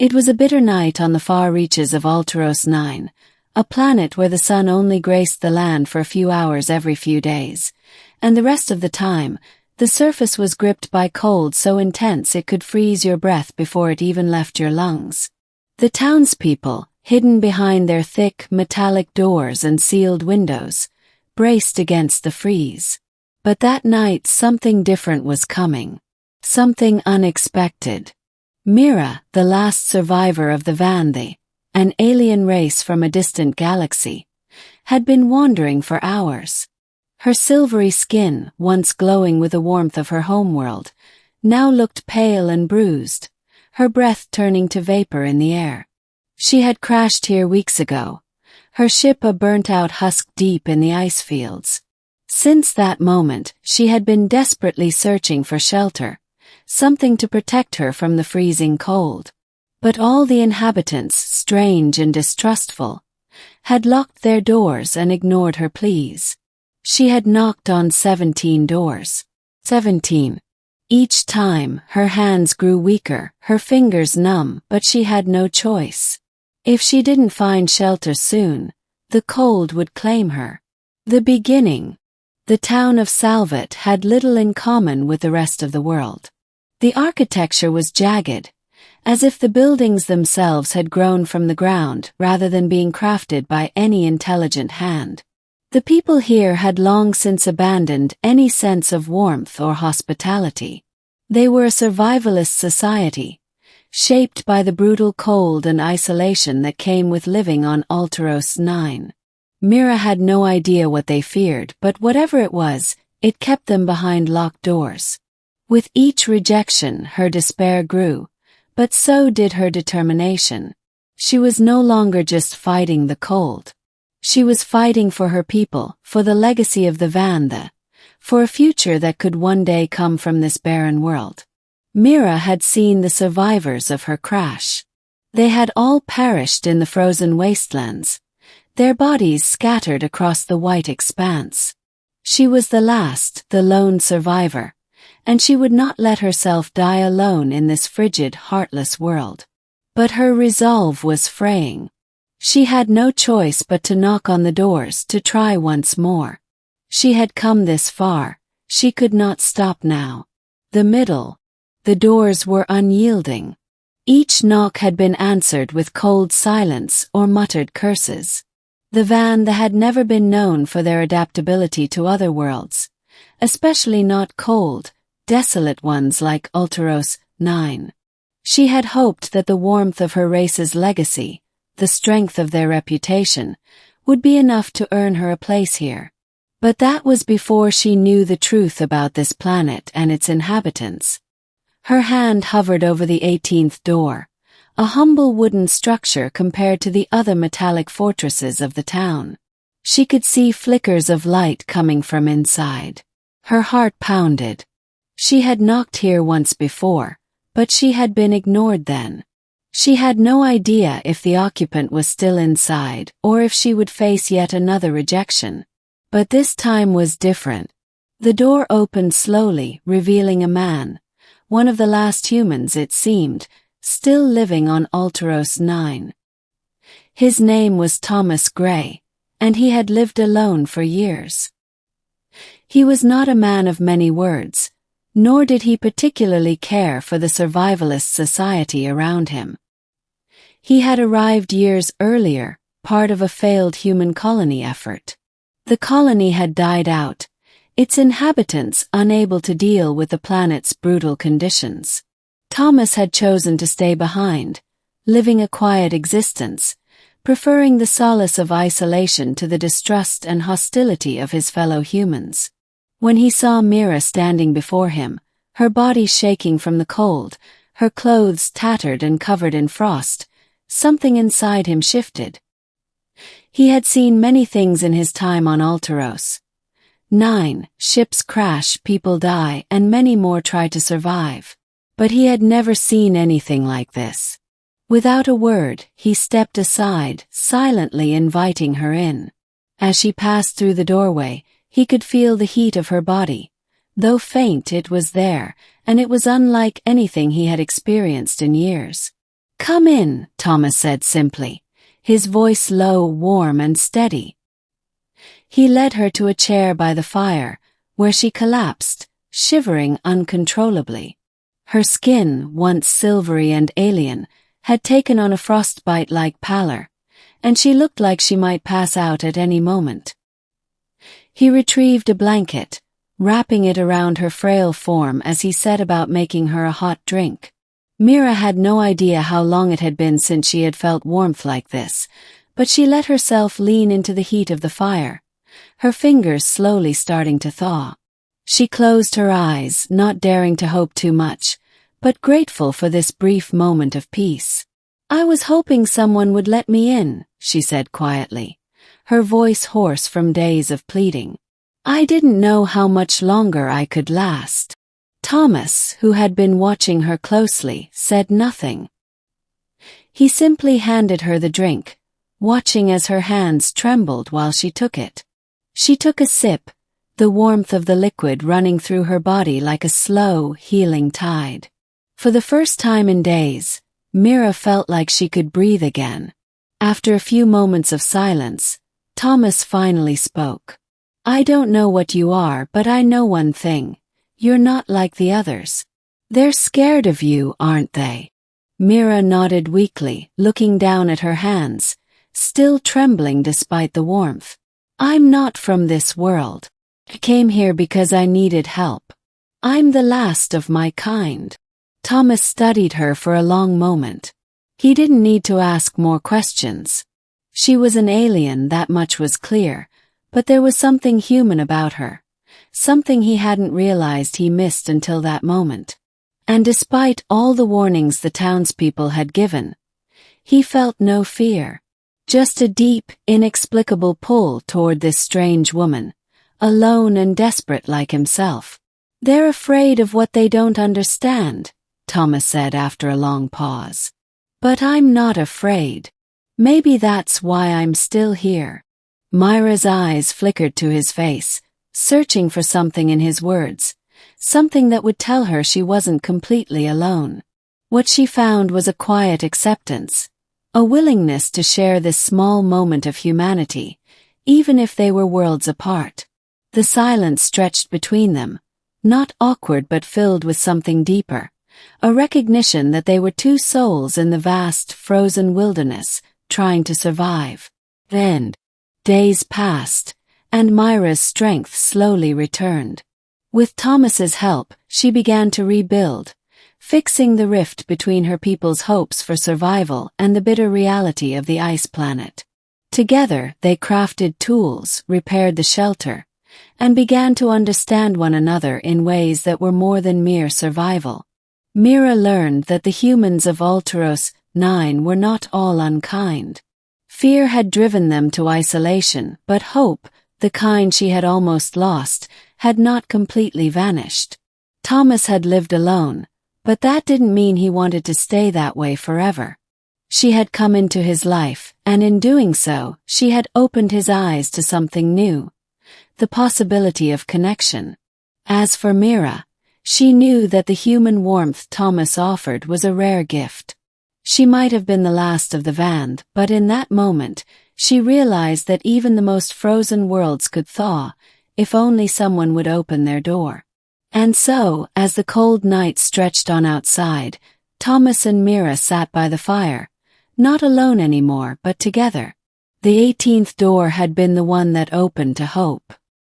It was a bitter night on the far reaches of Alteros 9, a planet where the sun only graced the land for a few hours every few days, and the rest of the time, the surface was gripped by cold so intense it could freeze your breath before it even left your lungs. The townspeople, hidden behind their thick, metallic doors and sealed windows, braced against the freeze. But that night something different was coming. Something unexpected. Mira, the last survivor of the Vandhi, an alien race from a distant galaxy, had been wandering for hours. Her silvery skin, once glowing with the warmth of her homeworld, now looked pale and bruised, her breath turning to vapor in the air. She had crashed here weeks ago, her ship a burnt-out husk deep in the ice fields. Since that moment, she had been desperately searching for shelter, something to protect her from the freezing cold. But all the inhabitants, strange and distrustful, had locked their doors and ignored her pleas. She had knocked on 17 doors. 17. Each time, her hands grew weaker, her fingers numb, but she had no choice. If she didn't find shelter soon, the cold would claim her. The beginning. The town of Salvat had little in common with the rest of the world. The architecture was jagged, as if the buildings themselves had grown from the ground rather than being crafted by any intelligent hand. The people here had long since abandoned any sense of warmth or hospitality. They were a survivalist society, shaped by the brutal cold and isolation that came with living on Alteros 9. Mira had no idea what they feared, but whatever it was, it kept them behind locked doors. With each rejection, her despair grew, but so did her determination. She was no longer just fighting the cold. She was fighting for her people, for the legacy of the Vandha, for a future that could one day come from this barren world. Mira had seen the survivors of her crash. They had all perished in the frozen wastelands, their bodies scattered across the white expanse. She was the last, the lone survivor, and she would not let herself die alone in this frigid, heartless world. But her resolve was fraying. She had no choice but to knock on the doors to try once more. She had come this far, she could not stop now. The middle. The doors were unyielding. Each knock had been answered with cold silence or muttered curses. The Vandha had never been known for their adaptability to other worlds, especially not cold, desolate ones like Alteros 9. She had hoped that the warmth of her race's legacy, the strength of their reputation, would be enough to earn her a place here. But that was before she knew the truth about this planet and its inhabitants. Her hand hovered over the 18th door, a humble wooden structure compared to the other metallic fortresses of the town. She could see flickers of light coming from inside. Her heart pounded. She had knocked here once before, but she had been ignored then. She had no idea if the occupant was still inside or if she would face yet another rejection. But this time was different. The door opened slowly, revealing a man, one of the last humans it seemed, still living on Alteros 9. His name was Thomas Gray, and he had lived alone for years. He was not a man of many words, nor did he particularly care for the survivalist society around him. He had arrived years earlier, part of a failed human colony effort. The colony had died out, its inhabitants unable to deal with the planet's brutal conditions. Thomas had chosen to stay behind, living a quiet existence, preferring the solace of isolation to the distrust and hostility of his fellow humans. When he saw Mira standing before him, her body shaking from the cold, her clothes tattered and covered in frost, something inside him shifted. He had seen many things in his time on Alteros 9, ships crash, people die, and many more try to survive. But he had never seen anything like this. Without a word, he stepped aside, silently inviting her in. As she passed through the doorway, he could feel the heat of her body. Though faint, it was there, and it was unlike anything he had experienced in years. "Come in," Thomas said simply, his voice low, warm, and steady. He led her to a chair by the fire, where she collapsed, shivering uncontrollably. Her skin, once silvery and alien, had taken on a frostbite-like pallor, and she looked like she might pass out at any moment. He retrieved a blanket, wrapping it around her frail form as he set about making her a hot drink. Mira had no idea how long it had been since she had felt warmth like this, but she let herself lean into the heat of the fire, her fingers slowly starting to thaw. She closed her eyes, not daring to hope too much, but grateful for this brief moment of peace. "I was hoping someone would let me in," she said quietly, her voice hoarse from days of pleading. "I didn't know how much longer I could last." Thomas, who had been watching her closely, said nothing. He simply handed her the drink, watching as her hands trembled while she took it. She took a sip, the warmth of the liquid running through her body like a slow, healing tide. For the first time in days, Mira felt like she could breathe again. After a few moments of silence, Thomas finally spoke. "I don't know what you are, but I know one thing. You're not like the others. They're scared of you, aren't they?" Mira nodded weakly, looking down at her hands, still trembling despite the warmth. "I'm not from this world. I came here because I needed help. I'm the last of my kind." Thomas studied her for a long moment. He didn't need to ask more questions. She was an alien, that much was clear, but there was something human about her. Something he hadn't realized he missed until that moment. And despite all the warnings the townspeople had given, he felt no fear. Just a deep, inexplicable pull toward this strange woman, alone and desperate like himself. "They're afraid of what they don't understand," Thomas said after a long pause. "But I'm not afraid. Maybe that's why I'm still here." Mira's eyes flickered to his face, searching for something in his words, something that would tell her she wasn't completely alone. What she found was a quiet acceptance, a willingness to share this small moment of humanity, even if they were worlds apart. The silence stretched between them, not awkward but filled with something deeper, a recognition that they were two souls in the vast, frozen wilderness, trying to survive. Then, days passed, and Mira's strength slowly returned. With Thomas's help, she began to rebuild, fixing the rift between her people's hopes for survival and the bitter reality of the ice planet. Together, they crafted tools, repaired the shelter, and began to understand one another in ways that were more than mere survival. Mira learned that the humans of Alteros 9 were not all unkind. Fear had driven them to isolation, but hope, the kind she had almost lost, had not completely vanished. Thomas had lived alone, but that didn't mean he wanted to stay that way forever. She had come into his life, and in doing so, she had opened his eyes to something new, the possibility of connection. As for Mira, she knew that the human warmth Thomas offered was a rare gift. She might have been the last of the band, but in that moment, she realized that even the most frozen worlds could thaw, if only someone would open their door. And so, as the cold night stretched on outside, Thomas and Mira sat by the fire, not alone anymore but together. The 18th door had been the one that opened to hope.